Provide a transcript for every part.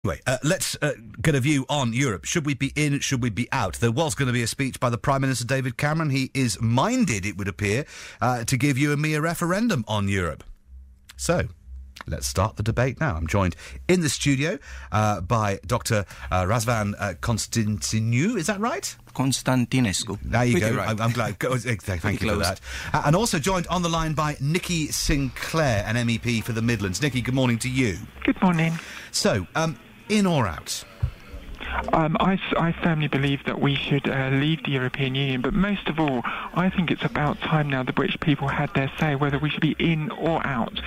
Anyway, let's get a view on Europe. Should we be in? Should we be out? There was going to be a speech by the Prime Minister David Cameron. He is minded, it would appear, to give you and me a referendum on Europe. So, let's start the debate now. I'm joined in the studio by Dr. Razvan Constantinou. Is that right? Constantinescu. There you go. Right. I'm glad. Thank you for that. And also joined on the line by Nikki Sinclaire, an MEP for the Midlands. Nikki, good morning to you. Good morning. So, in or out? I firmly believe that we should leave the European Union, but most of all, I think it's about time now the British people had their say whether we should be in or out.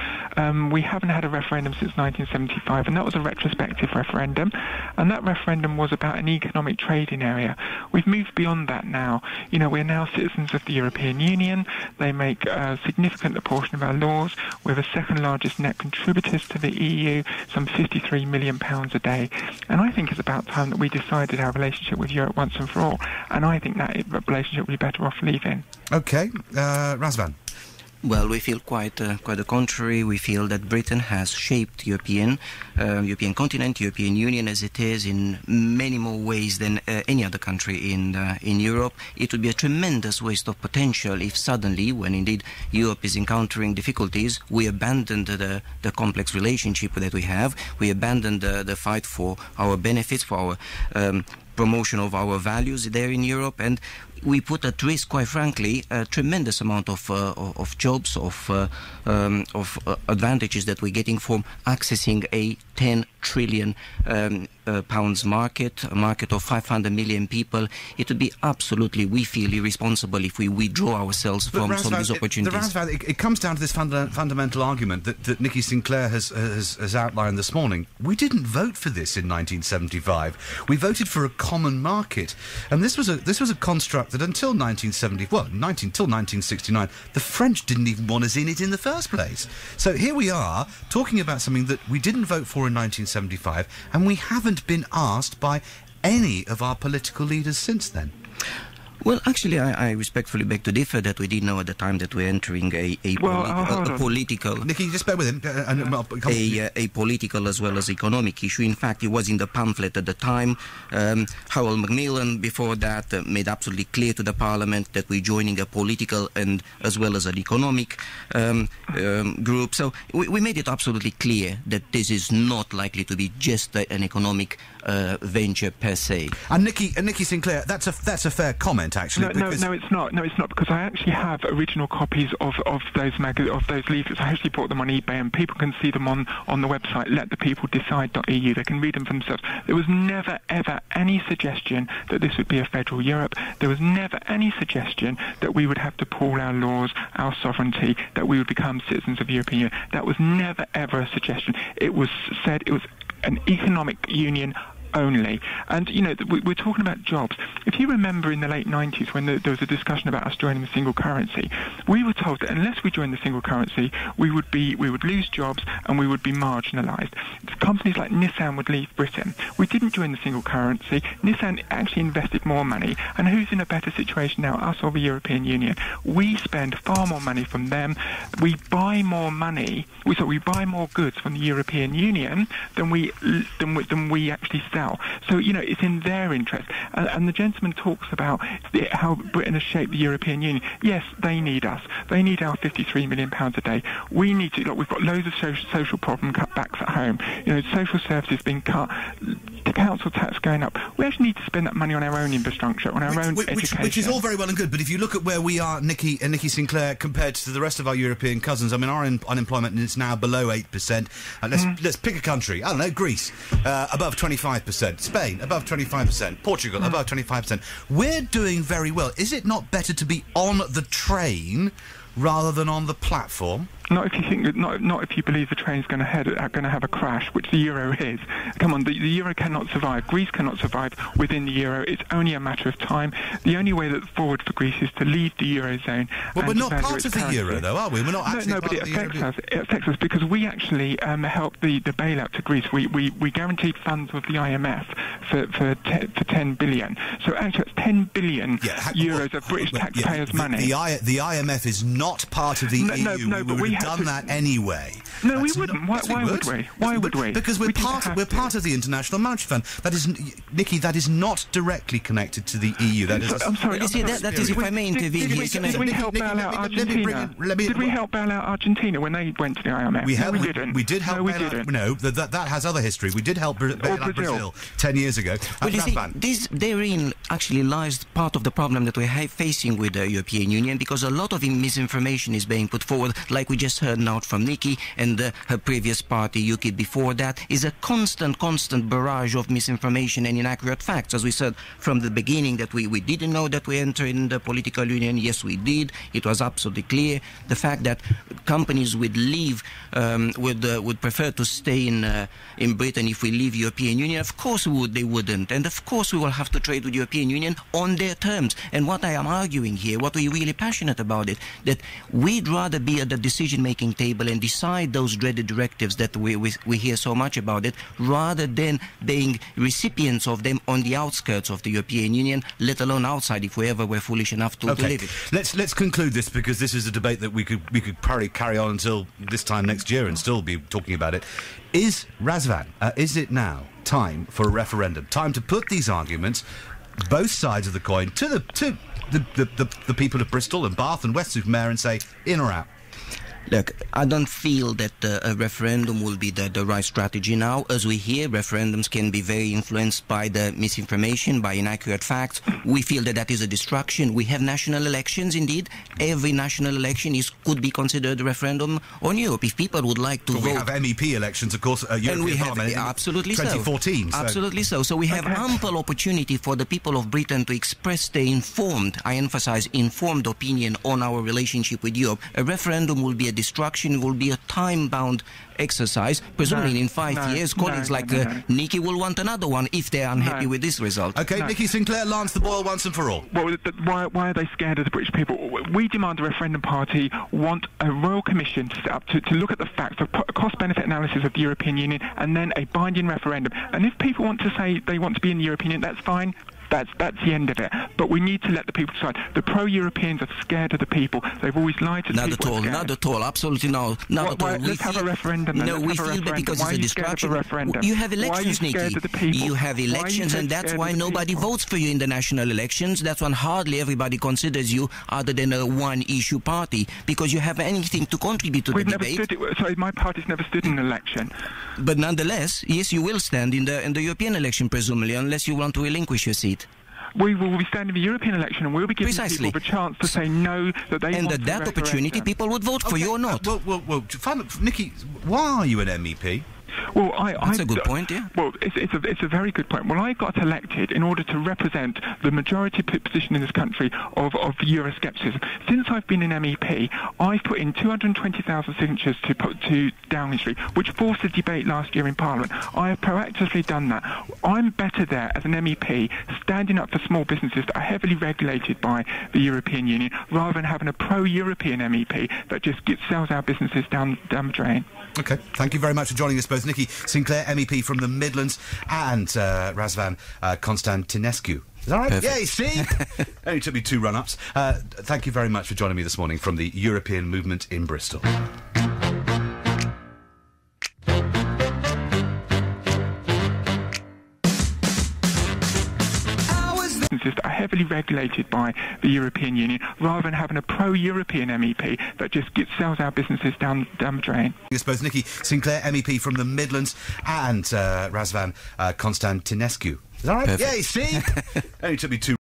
We haven't had a referendum since 1975, and that was a retrospective referendum, and that referendum was about an economic trading area. We've moved beyond that now. You know, we're now citizens of the European Union. They make a significant portion of our laws. We're the second largest net contributors to the EU, some £53 million a day, and I think it's about time that we decided our relationship with Europe once and for all, and I think that relationship would be better off leaving. OK. Razvan? Well, we feel quite the contrary. We feel that Britain has shaped European continent, European Union as it is in many more ways than any other country in Europe. It would be a tremendous waste of potential if suddenly, when indeed Europe is encountering difficulties, we abandoned the complex relationship that we have. We abandoned the fight for our benefits, for our promotion of our values there in Europe, and we put at risk, quite frankly, a tremendous amount of jobs, of advantages that we're getting from accessing a 10 trillion pounds market, a market of 500 million people. It would be absolutely, we feel, irresponsible if we withdraw ourselves from these opportunities. It comes down to this fundamental argument that Nikki Sinclaire has outlined this morning. We didn't vote for this in 1975. We voted for a common market, and this was a construct that until 1969, the French didn't even want us in it in the first place. So here we are talking about something that we didn't vote for in 1975, and we haven't been asked by any of our political leaders since then. Well, actually, I respectfully beg to differ that we didn't know at the time that we're entering a political... Nikki, just bear with him. A political as well as economic issue. In fact, it was in the pamphlet at the time. Harold Macmillan, before that, made absolutely clear to the Parliament that we're joining a political and as well as an economic group. So we made it absolutely clear that this is not likely to be just an economic venture per se. And Nikki Sinclaire, that's a fair comment. Actually, no, it's not. No, it's not, because I actually have original copies of those leaflets. I actually bought them on eBay, and people can see them on the website letthepeopledecide.eu. They can read them for themselves. There was never, ever any suggestion that this would be a federal Europe. There was never any suggestion that we would have to pool our laws, our sovereignty, that we would become citizens of the European Union. That was never, ever a suggestion. It was said it was an economic union only. And, you know, we're talking about jobs. If you remember in the late 90s when there was a discussion about us joining the single currency, we were told that unless we joined the single currency, we would lose jobs and we would be marginalised. Companies like Nissan would leave Britain. We didn't join the single currency. Nissan actually invested more money. And who's in a better situation now, us or the European Union? We spend far more money from them. We buy more money. We buy more goods from the European Union than we actually sell. So, you know, it's in their interest. And the gentleman talks about how Britain has shaped the European Union. Yes, they need us. They need our £53 million a day. We need to, look, we've got loads of social problem cutbacks at home. You know, social services being cut, the council tax going up. We actually need to spend that money on our own infrastructure, on our own education. Which is all very well and good, but if you look at where we are, Nikki Sinclaire, compared to the rest of our European cousins, I mean, our unemployment is now below 8%. Let's pick a country. I don't know, Greece, above 25%. Spain, above 25%. Portugal, above 25%. We're doing very well. Is it not better to be on the train rather than on the platform? Not if you think, not if you believe the train's going to have a crash, which the euro is. Come on, the euro cannot survive. Greece cannot survive within the euro. It's only a matter of time. The only way that forward for Greece is to leave the eurozone. Well, we're not part of the euro, though, are we? We're not actually part of the euro. No, but it affects us. It affects us because we actually helped the bailout to Greece. We guaranteed funds with the IMF for 10 billion. So actually, it's 10 billion euros of British taxpayers' money. The IMF is not part of the EU. No, but we done that anyway. No, we wouldn't. Why would we? Why would we? Because we're part of the International Monetary Fund. That is, Nikki, that is not directly connected to the EU. That is. I'm sorry. You see, that is, if I may intervene here. Did we help bail out Argentina? Did we help bail out Argentina when they went to the IMF? We didn't. We did help. No, we didn't. No, that has other history. We did help bail out Brazil 10 years ago. Well, you see, therein actually lies part of the problem that we're facing with the European Union, because a lot of misinformation is being put forward, like we just heard now from Nikki, and her previous party, UKIP, before that, is a constant barrage of misinformation and inaccurate facts. As we said from the beginning, that we didn't know that we entered in the political union. Yes, we did. It was absolutely clear. The fact that companies would leave, would prefer to stay in Britain if we leave European Union. Of course they wouldn't. And of course we will have to trade with European Union on their terms. And what I am arguing here, what we're really passionate about it, that we'd rather be at the decision-making table and decide those dreaded directives that we hear so much about it, rather than being recipients of them on the outskirts of the European Union, let alone outside, if we ever were foolish enough to live it. Let's conclude this, because this is a debate that we could probably carry on until this time next year and still be talking about it. Is it now time for a referendum? Time to put these arguments, both sides of the coin, to the people of Bristol and Bath and Westmeath and say, in or out? Look, I don't feel that a referendum will be the right strategy now. As we hear, referendums can be very influenced by the misinformation, by inaccurate facts. We feel that is a distraction. We have national elections, indeed. Every national election could be considered a referendum on Europe. If people would like to vote... We have MEP elections, of course, European Parliament, absolutely 2014. So. Absolutely so. So we have ample opportunity for the people of Britain to express their informed, I emphasize, informed opinion on our relationship with Europe. A referendum will be a distraction, will be a time-bound exercise. Presumably in 5 years, colleagues like Nikki will want another one if they're unhappy with this result. OK, Nikki Sinclaire, lance the boil once and for all. Well, why are they scared of the British people? We demand the referendum party want a royal commission to set up to look at the facts, a cost-benefit analysis of the European Union, and then a binding referendum. And if people want to say they want to be in the European Union, that's fine. That's the end of it. But we need to let the people decide. The pro-Europeans are scared of the people. They've always lied to the people. Not at all. Absolutely no. Not at all. Let's have a referendum. No, we feel that because it's a distraction. You have elections, Nikki. You have elections, and that's why nobody votes for you in the national elections. That's when hardly everybody considers you other than a one-issue party, because you have anything to contribute to the debate. Sorry, my party's never stood in an election. But nonetheless, yes, you will stand in the European election, presumably, unless you want to relinquish your seat. We will be standing in the European election, and we'll be giving people the chance to say no, that they and want that opportunity, people would vote for you or not. Well, Nikki, why are you an MEP? Well, that's a good point, yeah. Well, it's a very good point. Well, I got elected in order to represent the majority position in this country of Euroscepticism. Since I've been an MEP, I've put in 220,000 signatures to Downing Street, which forced a debate last year in Parliament. I have proactively done that. I'm better there as an MEP, standing up for small businesses that are heavily regulated by the European Union, rather than having a pro-European MEP that just sells our businesses down the drain. OK, thank you very much for joining us both. Nikki Sinclaire, MEP from the Midlands, and Razvan Constantinescu. Is that right? Perfect. Yay, see? Only took me 2 run-ups. Thank you very much for joining me this morning from the European Movement in Bristol. That are heavily regulated by the European Union, rather than having a pro-European MEP that just sells our businesses down the drain. It's both Nikki Sinclaire, MEP from the Midlands, and Razvan Constantinescu. Is that right? Perfect. Yay, see? Only took me 2